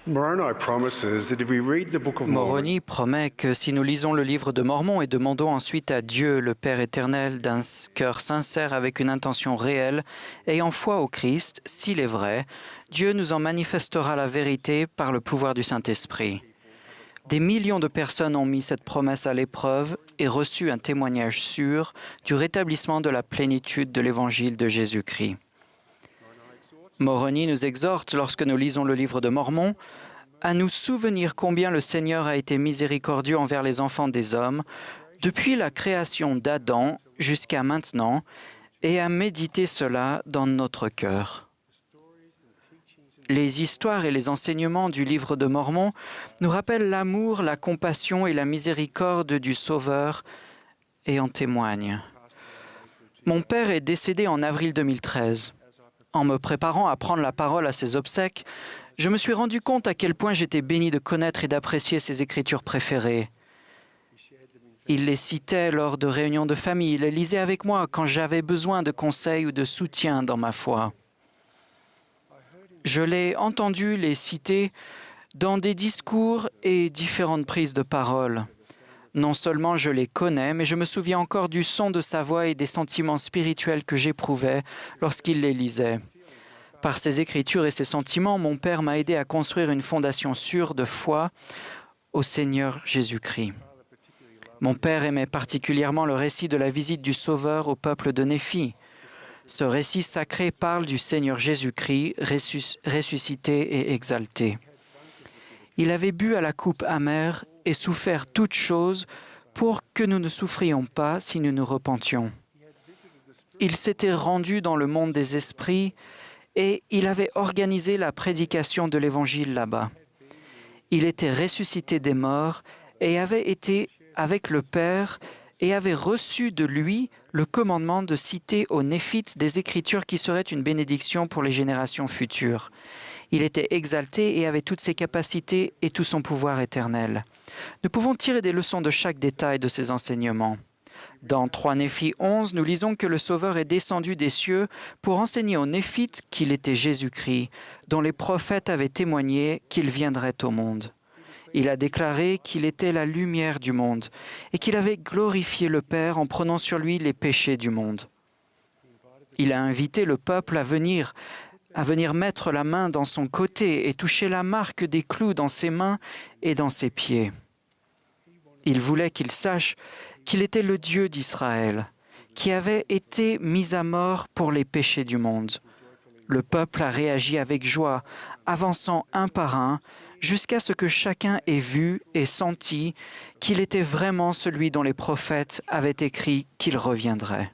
Moroni promet que si nous lisons le livre de Mormon et demandons ensuite à Dieu, le Père éternel, d'un cœur sincère avec une intention réelle, ayant foi au Christ, s'il est vrai, Dieu nous en manifestera la vérité par le pouvoir du Saint-Esprit. Des millions de personnes ont mis cette promesse à l'épreuve et reçu un témoignage sûr du rétablissement de la plénitude de l'Évangile de Jésus-Christ. Moroni nous exhorte, lorsque nous lisons le livre de Mormon, à nous souvenir combien le Seigneur a été miséricordieux envers les enfants des hommes, depuis la création d'Adam jusqu'à maintenant, et à méditer cela dans notre cœur. Les histoires et les enseignements du livre de Mormon nous rappellent l'amour, la compassion et la miséricorde du Sauveur et en témoignent. Mon père est décédé en avril 2013. En me préparant à prendre la parole à ses obsèques, je me suis rendu compte à quel point j'étais béni de connaître et d'apprécier ses écritures préférées. Il les citait lors de réunions de famille, il les lisait avec moi quand j'avais besoin de conseils ou de soutien dans ma foi. Je l'ai entendu les citer dans des discours et différentes prises de parole. Non seulement je les connais, mais je me souviens encore du son de sa voix et des sentiments spirituels que j'éprouvais lorsqu'il les lisait. Par ses écritures et ses sentiments, mon Père m'a aidé à construire une fondation sûre de foi au Seigneur Jésus-Christ. Mon Père aimait particulièrement le récit de la visite du Sauveur au peuple de Néphi. Ce récit sacré parle du Seigneur Jésus-Christ ressuscité et exalté. Il avait bu à la coupe amère et souffert toutes choses pour que nous ne souffrions pas si nous nous repentions. Il s'était rendu dans le monde des esprits et il avait organisé la prédication de l'Évangile là-bas. Il était ressuscité des morts et avait été avec le Père et avait reçu de lui le commandement de citer aux Néphites des Écritures qui seraient une bénédiction pour les générations futures. Il était exalté et avait toutes ses capacités et tout son pouvoir éternel. Nous pouvons tirer des leçons de chaque détail de ces enseignements. Dans 3 Néphi 11, nous lisons que le Sauveur est descendu des cieux pour enseigner aux Néphites qu'il était Jésus-Christ, dont les prophètes avaient témoigné qu'il viendrait au monde. Il a déclaré qu'il était la lumière du monde et qu'il avait glorifié le Père en prenant sur lui les péchés du monde. Il a invité le peuple à venir mettre la main dans son côté et toucher la marque des clous dans ses mains et dans ses pieds. Il voulait qu'ils sachent qu'il était le Dieu d'Israël, qui avait été mis à mort pour les péchés du monde. Le peuple a réagi avec joie, avançant un par un, jusqu'à ce que chacun ait vu et senti qu'il était vraiment celui dont les prophètes avaient écrit qu'il reviendrait.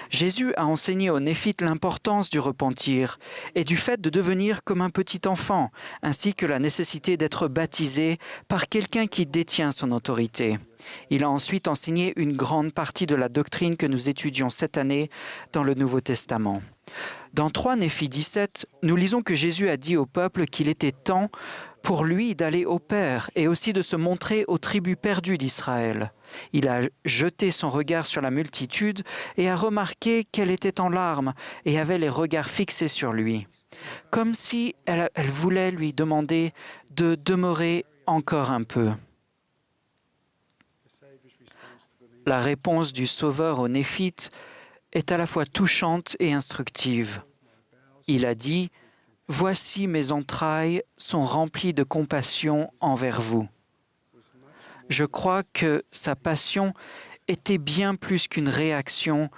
Jésus a enseigné aux Néphites l'importance du repentir et du fait de devenir comme un petit enfant, ainsi que la nécessité d'être baptisé par quelqu'un qui détient son autorité. Il a ensuite enseigné une grande partie de la doctrine que nous étudions cette année dans le Nouveau Testament. Dans 3 Néphi 17, nous lisons que Jésus a dit au peuple qu'il était temps pour lui d'aller au Père et aussi de se montrer aux tribus perdues d'Israël. Il a jeté son regard sur la multitude et a remarqué qu'elle était en larmes et avait les regards fixés sur lui, comme si elle voulait lui demander de demeurer encore un peu. La réponse du Sauveur aux Néphites est à la fois touchante et instructive. Il a dit « Voici mes entrailles sont remplies de compassion envers vous ». Je crois que sa passion était bien plus qu'une réaction,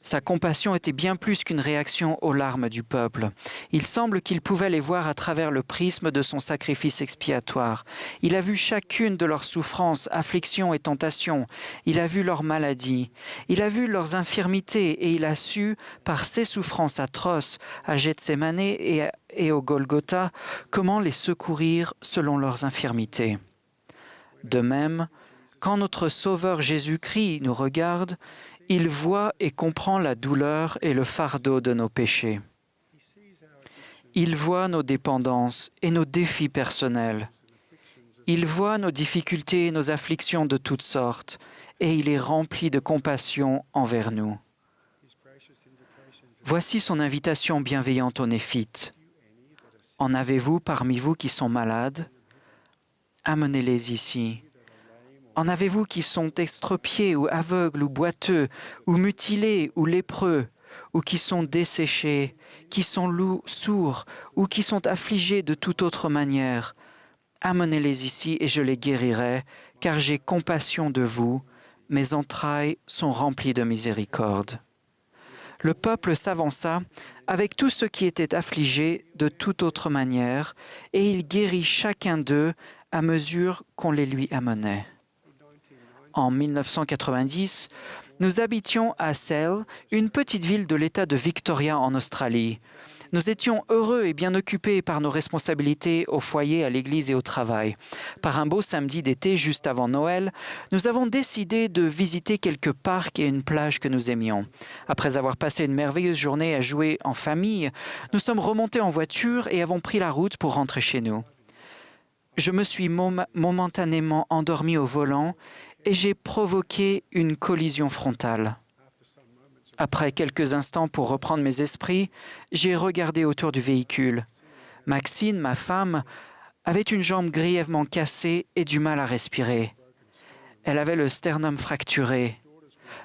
sa compassion était bien plus qu'une réaction aux larmes du peuple. Il semble qu'il pouvait les voir à travers le prisme de son sacrifice expiatoire. Il a vu chacune de leurs souffrances, afflictions et tentations. Il a vu leurs maladies. Il a vu leurs infirmités et il a su, par ses souffrances atroces, à Gethsémane et au Golgotha, comment les secourir selon leurs infirmités. De même, quand notre Sauveur Jésus-Christ nous regarde, il voit et comprend la douleur et le fardeau de nos péchés. Il voit nos dépendances et nos défis personnels. Il voit nos difficultés et nos afflictions de toutes sortes, et il est rempli de compassion envers nous. Voici son invitation bienveillante aux Néphites. En avez-vous parmi vous qui sont malades? Amenez-les ici. En avez-vous qui sont extropiés ou aveugles ou boiteux ou mutilés ou lépreux ou qui sont desséchés, qui sont sourds ou qui sont affligés de toute autre manière? Amenez-les ici et je les guérirai, car j'ai compassion de vous. Mes entrailles sont remplies de miséricorde. Le peuple s'avança avec tous ceux qui étaient affligés de toute autre manière, et il guérit chacun d'eux à mesure qu'on les lui amenait. En 1990, nous habitions à Sale, une petite ville de l'État de Victoria en Australie. Nous étions heureux et bien occupés par nos responsabilités au foyer, à l'église et au travail. Par un beau samedi d'été, juste avant Noël, nous avons décidé de visiter quelques parcs et une plage que nous aimions. Après avoir passé une merveilleuse journée à jouer en famille, nous sommes remontés en voiture et avons pris la route pour rentrer chez nous. Je me suis momentanément endormi au volant et j'ai provoqué une collision frontale. Après quelques instants pour reprendre mes esprits, j'ai regardé autour du véhicule. Maxine, ma femme, avait une jambe grièvement cassée et du mal à respirer. Elle avait le sternum fracturé.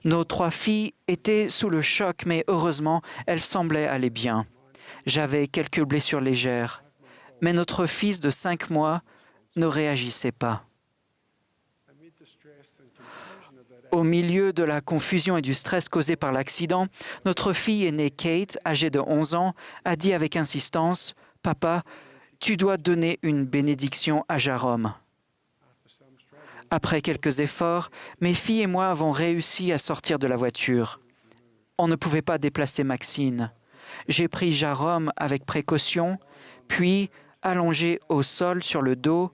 Nos 3 filles étaient sous le choc, mais heureusement, elles semblaient aller bien. J'avais quelques blessures légères, mais notre fils de 5 mois ne réagissait pas. Au milieu de la confusion et du stress causé par l'accident, notre fille aînée Kate, âgée de 11 ans, a dit avec insistance « Papa, tu dois donner une bénédiction à Jérôme. » Après quelques efforts, mes filles et moi avons réussi à sortir de la voiture. On ne pouvait pas déplacer Maxine. J'ai pris Jérôme avec précaution, puis, allongé au sol sur le dos,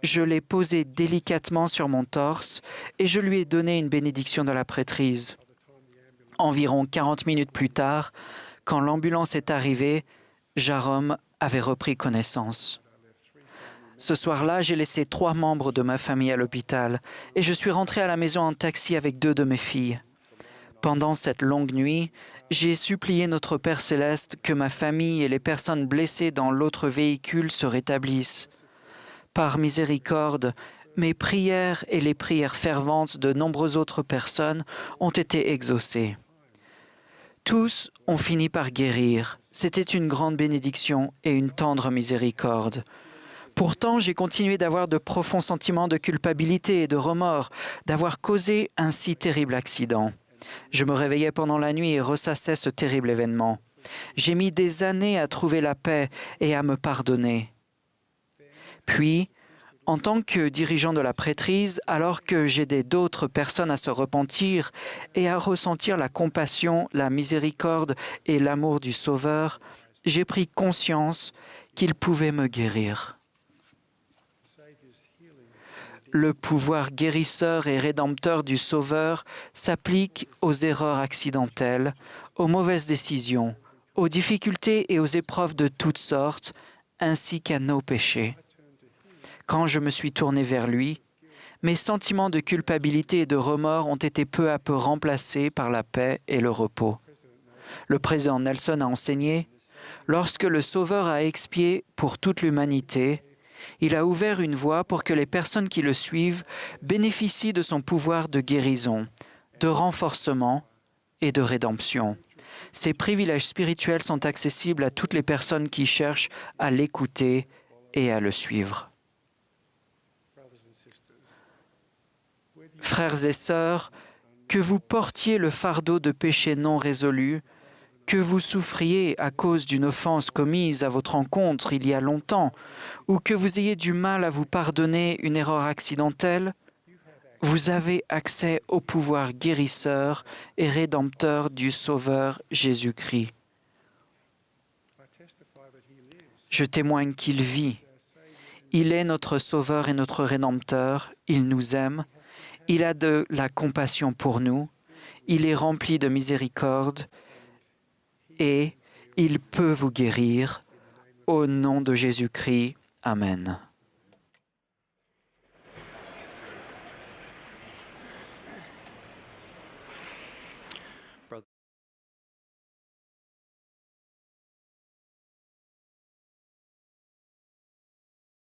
je l'ai posé délicatement sur mon torse et je lui ai donné une bénédiction de la prêtrise. Environ 40 minutes plus tard, quand l'ambulance est arrivée, Jérôme avait repris connaissance. Ce soir-là, j'ai laissé 3 membres de ma famille à l'hôpital et je suis rentré à la maison en taxi avec 2 de mes filles. Pendant cette longue nuit, j'ai supplié notre Père céleste que ma famille et les personnes blessées dans l'autre véhicule se rétablissent. Par miséricorde, mes prières et les prières ferventes de nombreuses autres personnes ont été exaucées. Tous ont fini par guérir. C'était une grande bénédiction et une tendre miséricorde. Pourtant, j'ai continué d'avoir de profonds sentiments de culpabilité et de remords, d'avoir causé un si terrible accident. Je me réveillais pendant la nuit et ressassais ce terrible événement. J'ai mis des années à trouver la paix et à me pardonner. Puis, en tant que dirigeant de la prêtrise, alors que j'aidais d'autres personnes à se repentir et à ressentir la compassion, la miséricorde et l'amour du Sauveur, j'ai pris conscience qu'il pouvait me guérir. Le pouvoir guérisseur et rédempteur du Sauveur s'applique aux erreurs accidentelles, aux mauvaises décisions, aux difficultés et aux épreuves de toutes sortes, ainsi qu'à nos péchés. Quand je me suis tourné vers lui, mes sentiments de culpabilité et de remords ont été peu à peu remplacés par la paix et le repos. Le président Nelson a enseigné « Lorsque le Sauveur a expié pour toute l'humanité, il a ouvert une voie pour que les personnes qui le suivent bénéficient de son pouvoir de guérison, de renforcement et de rédemption. Ces privilèges spirituels sont accessibles à toutes les personnes qui cherchent à l'écouter et à le suivre. » Frères et sœurs, que vous portiez le fardeau de péchés non résolus, que vous souffriez à cause d'une offense commise à votre encontre il y a longtemps, ou que vous ayez du mal à vous pardonner une erreur accidentelle, vous avez accès au pouvoir guérisseur et rédempteur du Sauveur Jésus-Christ. Je témoigne qu'il vit. Il est notre Sauveur et notre Rédempteur. Il nous aime. Il a de la compassion pour nous. Il est rempli de miséricorde. Et il peut vous guérir. Au nom de Jésus-Christ. Amen.